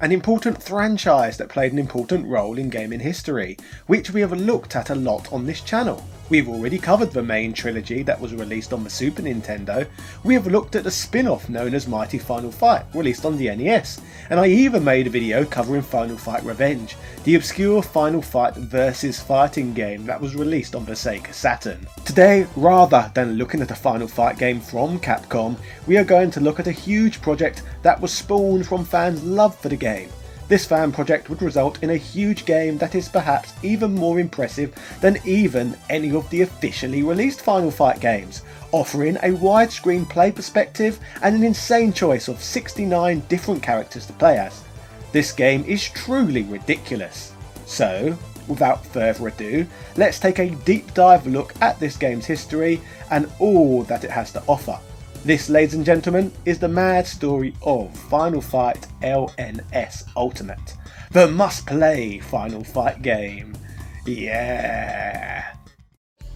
an important franchise that played an important role in gaming history, which we have looked at a lot on this channel. We've already covered the main trilogy that was released on the Super Nintendo, we have looked at the spin-off known as Mighty Final Fight, released on the NES, and I even made a video covering Final Fight Revenge, the obscure Final Fight versus fighting game that was released on the Sega Saturn. Today, rather than looking at a Final Fight game from Capcom, we are going to look at a huge project that was spawned from fans' love for the game. This fan project would result in a huge game that is perhaps even more impressive than even any of the officially released Final Fight games, offering a widescreen play perspective and an insane choice of 69 different characters to play as. This game is truly ridiculous. So, without further ado, let's take a deep dive look at this game's history and all that it has to offer. This, ladies and gentlemen, is the mad story of Final Fight LNS Ultimate, the must-play Final Fight game. Yeah!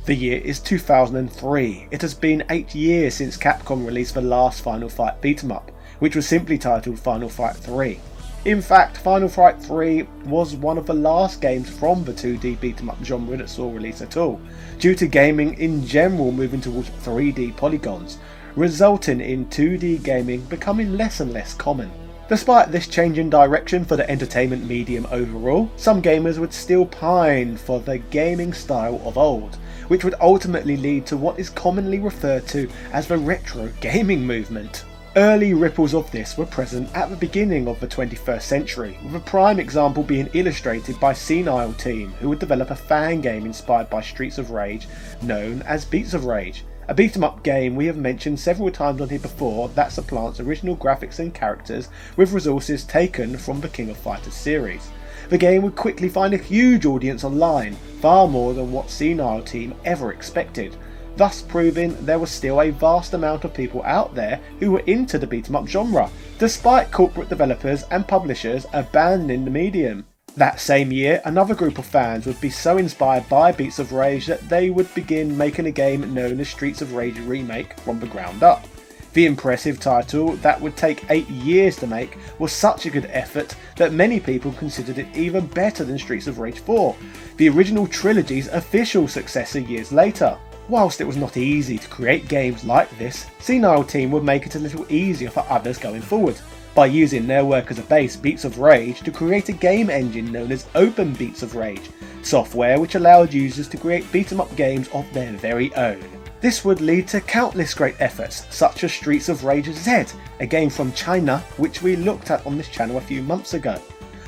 The year is 2003. It has been 8 years since Capcom released the last Final Fight beat-em-up, which was simply titled Final Fight 3. In fact, Final Fight 3 was one of the last games from the 2D beat-em-up genre that saw release at all, due to gaming in general moving towards 3D polygons, resulting in 2D gaming becoming less and less common. Despite this change in direction for the entertainment medium overall, some gamers would still pine for the gaming style of old, which would ultimately lead to what is commonly referred to as the retro gaming movement. Early ripples of this were present at the beginning of the 21st century, with a prime example being illustrated by Senile Team, who would develop a fan game inspired by Streets of Rage known as Beats of Rage, a beat-em-up game we have mentioned several times on here before that supplants original graphics and characters with resources taken from the King of Fighters series. The game would quickly find a huge audience online, far more than what Senile Team ever expected, thus proving there was still a vast amount of people out there who were into the beat-em-up genre, despite corporate developers and publishers abandoning the medium. That same year, another group of fans would be so inspired by Beats of Rage that they would begin making a game known as Streets of Rage Remake from the ground up. The impressive title that would take 8 years to make was such a good effort that many people considered it even better than Streets of Rage 4, the original trilogy's official successor years later. Whilst it was not easy to create games like this, Senile Team would make it a little easier for others going forward, by using their work as a base, Beats of Rage, to create a game engine known as OPENBOR, software which allowed users to create beat-em-up games of their very own. This would lead to countless great efforts, such as Streets of Rage Z, a game from China which we looked at on this channel a few months ago.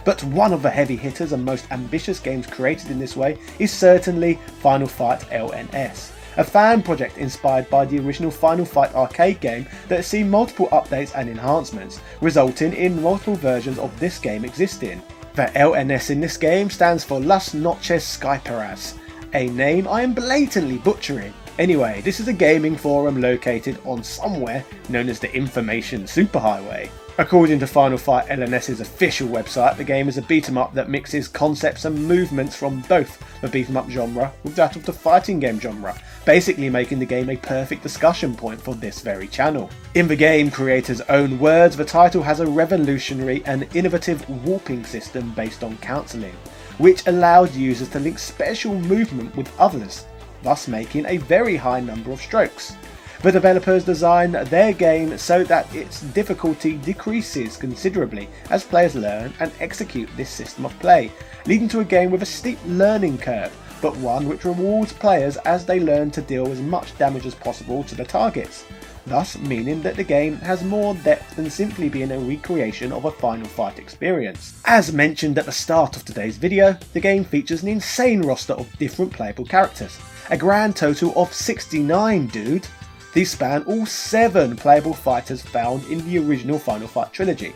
But one of the heavy hitters and most ambitious games created in this way is certainly Final Fight LNS, a fan project inspired by the original Final Fight arcade game that has seen multiple updates and enhancements, resulting in multiple versions of this game existing. The LNS in this game stands for Las Noches Skyperas, a name I am blatantly butchering. Anyway, this is a gaming forum located on somewhere known as the Information Superhighway. According to Final Fight LNS's official website, the game is a beat-em-up that mixes concepts and movements from both the beat-em-up genre with that of the fighting game genre, basically making the game a perfect discussion point for this very channel. In the game creator's own words, the title has a revolutionary and innovative warping system based on counselling, which allows users to link special movement with others, thus making a very high number of strokes. The developers designed their game so that its difficulty decreases considerably as players learn and execute this system of play, leading to a game with a steep learning curve, but one which rewards players as they learn to deal as much damage as possible to the targets, thus meaning that the game has more depth than simply being a recreation of a Final Fight experience. As mentioned at the start of today's video, the game features an insane roster of different playable characters, a grand total of 69 dude. These span all 7 playable fighters found in the original Final Fight trilogy.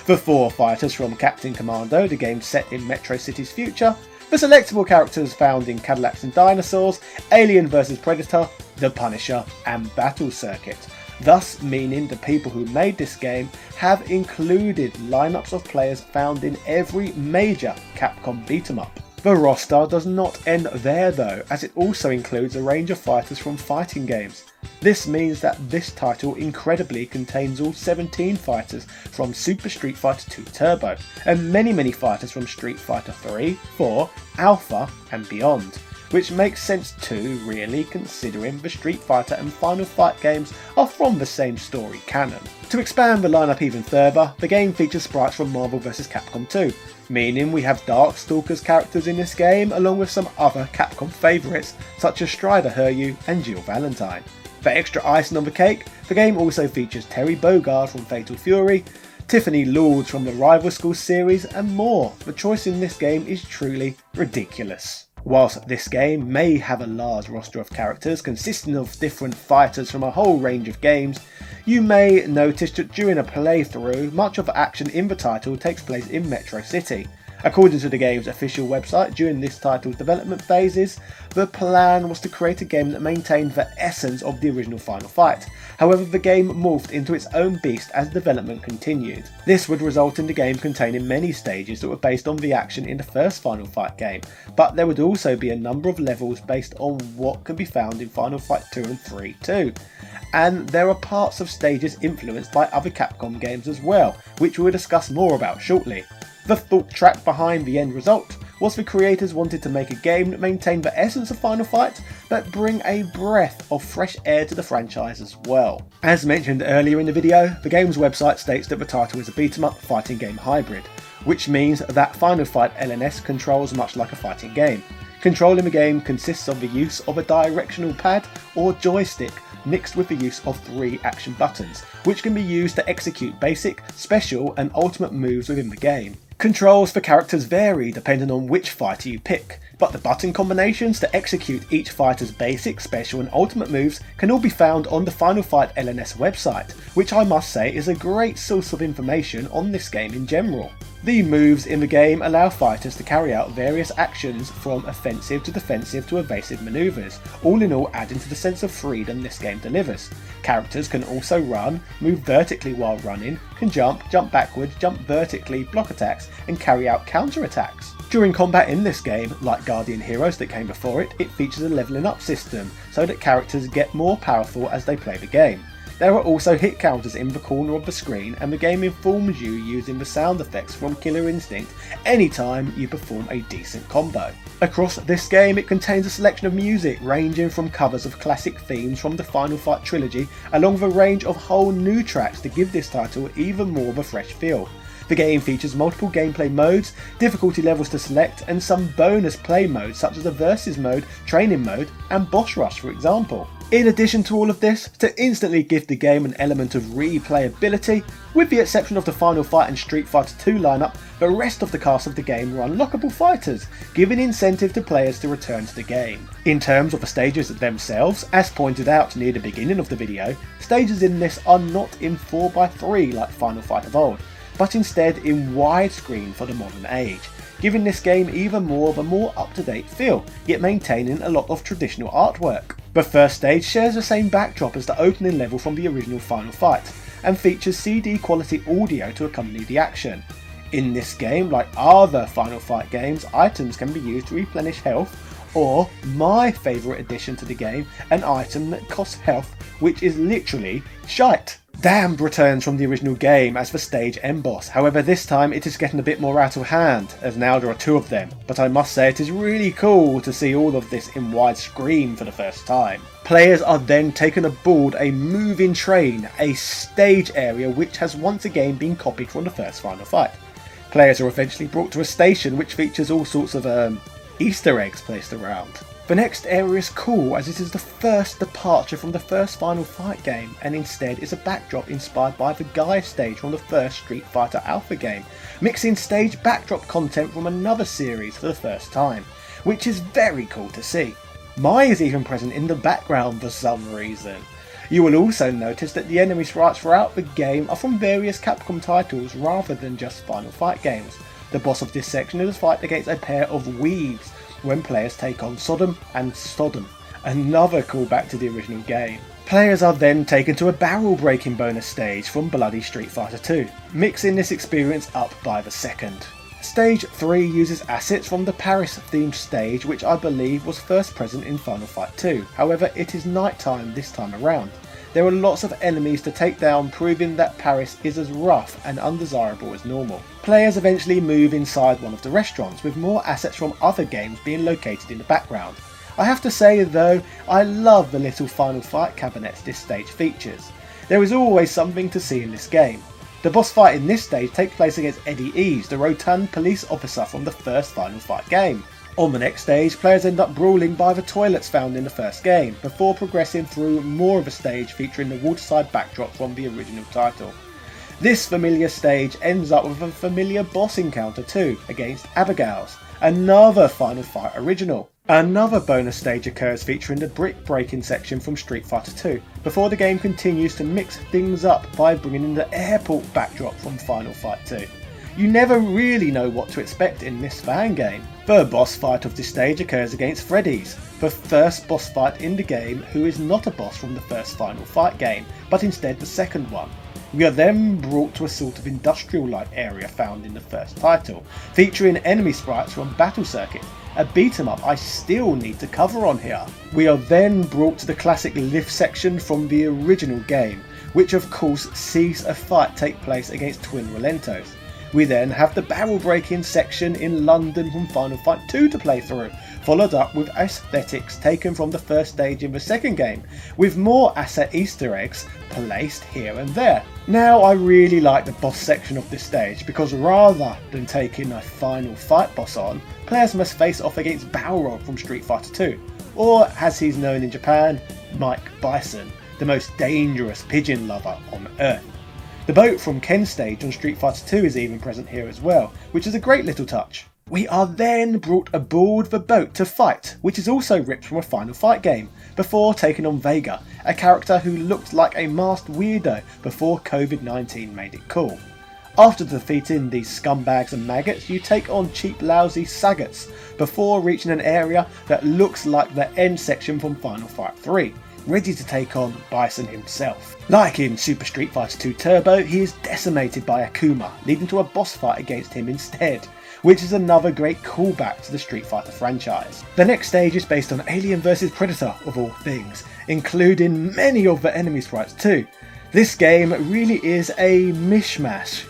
The 4 fighters from Captain Commando, the game set in Metro City's future, the selectable characters found in Cadillacs and Dinosaurs, Alien vs Predator, The Punisher and Battle Circuit, thus meaning the people who made this game have included lineups of players found in every major Capcom beat-em-up. The roster does not end there though, as it also includes a range of fighters from fighting games. This means that this title incredibly contains all 17 fighters from Super Street Fighter 2 Turbo, and many fighters from Street Fighter 3, 4, Alpha and beyond. Which makes sense too, really, considering the Street Fighter and Final Fight games are from the same story canon. To expand the lineup even further, the game features sprites from Marvel vs Capcom 2, meaning we have Darkstalker's characters in this game along with some other Capcom favourites such as Strider Hiryu and Jill Valentine. For extra icing on the cake, the game also features Terry Bogard from Fatal Fury, Tiffany Lords from the Rival School series and more. The choice in this game is truly ridiculous. Whilst this game may have a large roster of characters consisting of different fighters from a whole range of games, you may notice that during a playthrough, much of the action in the title takes place in Metro City. According to the game's official website, during this title's development phases, the plan was to create a game that maintained the essence of the original Final Fight. However, the game morphed into its own beast as development continued. This would result in the game containing many stages that were based on the action in the first Final Fight game, but there would also be a number of levels based on what can be found in Final Fight 2 and 3 too. And there are parts of stages influenced by other Capcom games as well, which we'll discuss more about shortly. The thought track behind the end result was the creators wanted to make a game that maintained the essence of Final Fight, but bring a breath of fresh air to the franchise as well. As mentioned earlier in the video, the game's website states that the title is a beat-em-up fighting game hybrid, which means that Final Fight LNS controls much like a fighting game. Controlling the game consists of the use of a directional pad or joystick mixed with the use of 3 action buttons, which can be used to execute basic, special and ultimate moves within the game. Controls for characters vary depending on which fighter you pick, but the button combinations to execute each fighter's basic, special and ultimate moves can all be found on the Final Fight LNS website, which I must say is a great source of information on this game in general. The moves in the game allow fighters to carry out various actions from offensive to defensive to evasive manoeuvres, all in all adding to the sense of freedom this game delivers. Characters can also run, move vertically while running, can jump backwards, jump vertically, block attacks and carry out counter attacks. During combat in this game, like Guardian Heroes that came before it, it features a levelling up system so that characters get more powerful as they play the game. There are also hit counters in the corner of the screen and the game informs you using the sound effects from Killer Instinct anytime you perform a decent combo. Across this game it contains a selection of music ranging from covers of classic themes from the Final Fight trilogy along with a range of whole new tracks to give this title even more of a fresh feel. The game features multiple gameplay modes, difficulty levels to select and some bonus play modes such as the Versus mode, Training mode and Boss Rush for example. In addition to all of this, to instantly give the game an element of replayability, with the exception of the Final Fight and Street Fighter 2 lineup, the rest of the cast of the game are unlockable fighters, giving incentive to players to return to the game. In terms of the stages themselves, as pointed out near the beginning of the video, stages in this are not in 4x3 like Final Fight of old, but instead in widescreen for the modern age, giving this game even more of a more up-to-date feel, yet maintaining a lot of traditional artwork. The first stage shares the same backdrop as the opening level from the original Final Fight, and features CD quality audio to accompany the action. In this game, like other Final Fight games, items can be used to replenish health, or, my favourite addition to the game, an item that costs health, which is literally shite. Damned returns from the original game as the stage end boss, however this time it is getting a bit more out of hand, as now there are 2 of them, but I must say it is really cool to see all of this in widescreen for the first time. Players are then taken aboard a moving train, a stage area which has once again been copied from the first Final Fight. Players are eventually brought to a station which features all sorts of Easter eggs placed around. The next area is cool as it is the first departure from the first Final Fight game and instead is a backdrop inspired by the Guy stage from the first Street Fighter Alpha game, mixing stage backdrop content from another series for the first time, which is very cool to see. Mai is even present in the background for some reason. You will also notice that the enemy sprites throughout the game are from various Capcom titles rather than just Final Fight games. The boss of this section is a fight against a pair of weaves, when players take on Sodom and Sodom, another callback to the original game. Players are then taken to a barrel breaking bonus stage from Bloody Street Fighter 2, mixing this experience up by the second. Stage 3 uses assets from the Paris themed stage, which I believe was first present in Final Fight 2, however it is night time this time around. There are lots of enemies to take down, proving that Paris is as rough and undesirable as normal. Players eventually move inside one of the restaurants, with more assets from other games being located in the background. I have to say though, I love the little Final Fight cabinets this stage features. There is always something to see in this game. The boss fight in this stage takes place against Eddie Eves, the rotund police officer from the first Final Fight game. On the next stage, players end up brawling by the toilets found in the first game, before progressing through more of a stage featuring the waterside backdrop from the original title. This familiar stage ends up with a familiar boss encounter too, against Abigail's, another Final Fight original. Another bonus stage occurs featuring the brick breaking section from Street Fighter 2, before the game continues to mix things up by bringing in the airport backdrop from Final Fight 2. You never really know what to expect in this fan game. The boss fight of this stage occurs against Freddy's, the first boss fight in the game who is not a boss from the first Final Fight game, but instead the second one. We are then brought to a sort of industrial-like area found in the first title, featuring enemy sprites from Battle Circuit, a beat 'em up I still need to cover on here. We are then brought to the classic lift section from the original game, which of course sees a fight take place against Twin Relentos. We then have the barrel breaking section in London from Final Fight 2 to play through, followed up with aesthetics taken from the first stage in the second game, with more asset Easter eggs placed here and there. Now I really like the boss section of this stage, because rather than taking a Final Fight boss on, players must face off against Balrog from Street Fighter 2, or as he's known in Japan, Mike Bison, the most dangerous pigeon lover on Earth. The boat from Ken's stage on Street Fighter 2 is even present here as well, which is a great little touch. We are then brought aboard the boat to fight, which is also ripped from a Final Fight game, before taking on Vega, a character who looked like a masked weirdo before COVID-19 made it cool. After defeating these scumbags and maggots, you take on cheap lousy Saggats, before reaching an area that looks like the end section from Final Fight 3. Ready to take on Bison himself. Like in Super Street Fighter 2 Turbo, he is decimated by Akuma, leading to a boss fight against him instead, which is another great callback to the Street Fighter franchise. The next stage is based on Alien vs Predator of all things, including many of the enemy sprites too. This game really is a mishmash.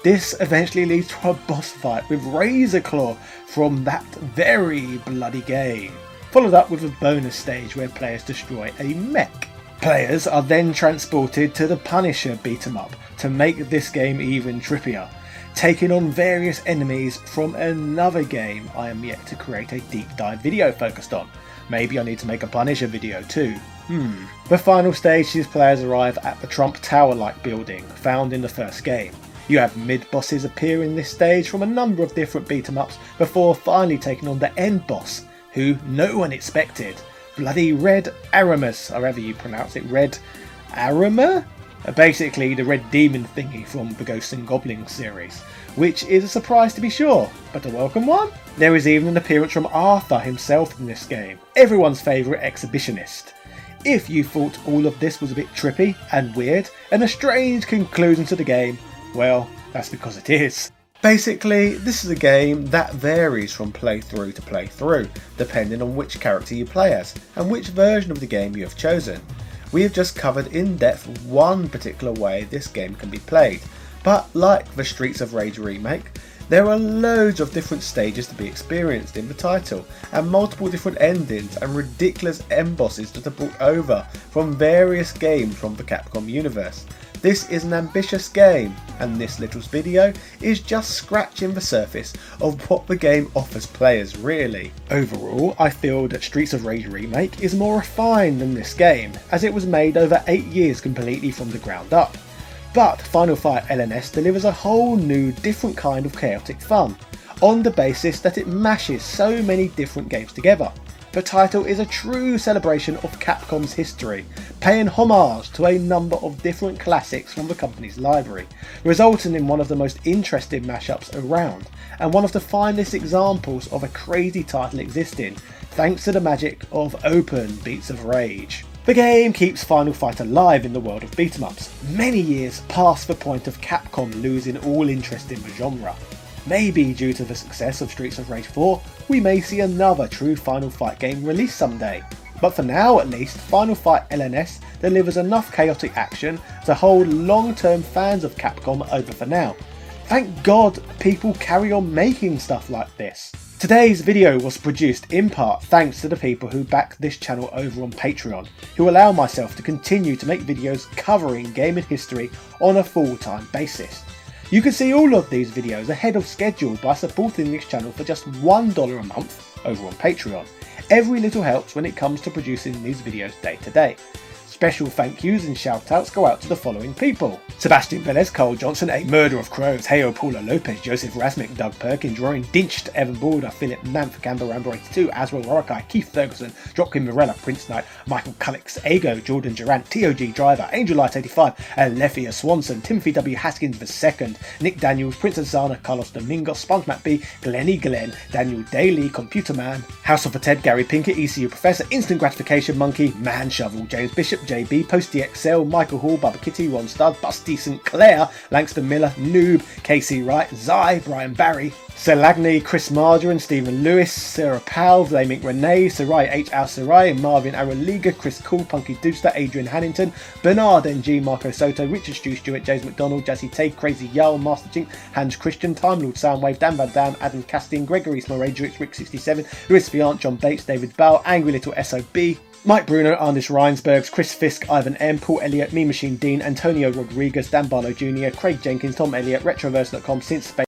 This eventually leads to a boss fight with Razor Claw from that very bloody game, followed up with a bonus stage where players destroy a mech. Players are then transported to the Punisher beat 'em up to make this game even trippier, taking on various enemies from another game I am yet to create a deep dive video focused on. Maybe I need to make a Punisher video too. The final stage sees players arrive at the Trump Tower-like building found in the first game. You have mid-bosses appear in this stage from a number of different beat 'em ups before finally taking on the end boss, who no one expected. Bloody Red Aramis, however you pronounce it, Red Arama? Basically the red demon thingy from the Ghosts and Goblins series, which is a surprise to be sure, but a welcome one. There is even an appearance from Arthur himself in this game, everyone's favourite exhibitionist. If you thought all of this was a bit trippy and weird and a strange conclusion to the game, well, that's because it is. Basically, this is a game that varies from playthrough to playthrough, depending on which character you play as, and which version of the game you have chosen. We have just covered in depth one particular way this game can be played, but like the Streets of Rage remake, there are loads of different stages to be experienced in the title, and multiple different endings and ridiculous end bosses that are brought over from various games from the Capcom universe. This is an ambitious game, and this little video is just scratching the surface of what the game offers players really. Overall, I feel that Streets of Rage Remake is more refined than this game, as it was made over 8 years completely from the ground up. But Final Fight LNS delivers a whole new different kind of chaotic fun, on the basis that it mashes so many different games together. The title is a true celebration of Capcom's history, paying homage to a number of different classics from the company's library, resulting in one of the most interesting mashups around, and one of the finest examples of a crazy title existing, thanks to the magic of open beats of rage. The game keeps Final Fight alive in the world of beat 'em ups, many years past the point of Capcom losing all interest in the genre. Maybe due to the success of Streets of Rage 4, we may see another true Final Fight game released someday. But for now at least, Final Fight LNS delivers enough chaotic action to hold long-term fans of Capcom over for now. Thank God people carry on making stuff like this. Today's video was produced in part thanks to the people who back this channel over on Patreon, who allow myself to continue to make videos covering gaming history on a full-time basis. You can see all of these videos ahead of schedule by supporting this channel for just $1 a month over on Patreon. Every little helps when it comes to producing these videos day to day. Special thank yous and shout outs go out to the following people: Sebastian Velez, Carl Johnson, A Murder of Crows, Heyo Paula Lopez, Joseph Rasmick, Doug Perkins, Rowan Dinched, Evan Border, Philip Manf, Camber Rambo 82, Aswell Warakai, Keith Ferguson, Dropkin Morella, Prince Knight, Michael Cullix, Ago, Jordan Durant, TOG Driver, Angel Light 85, Alethea Swanson, Timothy W. Haskins II, Nick Daniels, Prince Azana, Carlos Domingos, SpongeMatt B, Glenny Glenn, Daniel Daly, Computer Man, House of a Ted, Gary Pinkett, ECU Professor, Instant Gratification Monkey, Man Shovel, James Bishop, JB, Posty XL, Michael Hall, Bubba Kitty, Ron Stud, Busty St. Clair, Langston Miller, Noob, Casey Wright, Zai, Brian Barry, Selagny, Chris Margarine, Stephen Lewis, Sarah Powell, Vlaming Renee, Sarai H. Al Sarai, Marvin Araliga, Chris Cool, Punky Dooster, Adrian Hannington, Bernard NG, Marco Soto, Richard Stu Stewart, James McDonald, Jazzy Tate, Crazy Yarl, Master Jink, Hans Christian, Time Lord Soundwave, Dan Van Dam, Adam Castine, Gregory Smoradrix, Rick 67, Louis Fiant, John Bates, David Bell, Angry Little SOB, Mike Bruno, Arnish Reinsbergs, Chris Fisk, Ivan M, Paul Elliott, Me Machine Dean, Antonio Rodriguez, Dan Barlow Jr., Craig Jenkins, Tom Elliott, Retroverse.com, Since Space,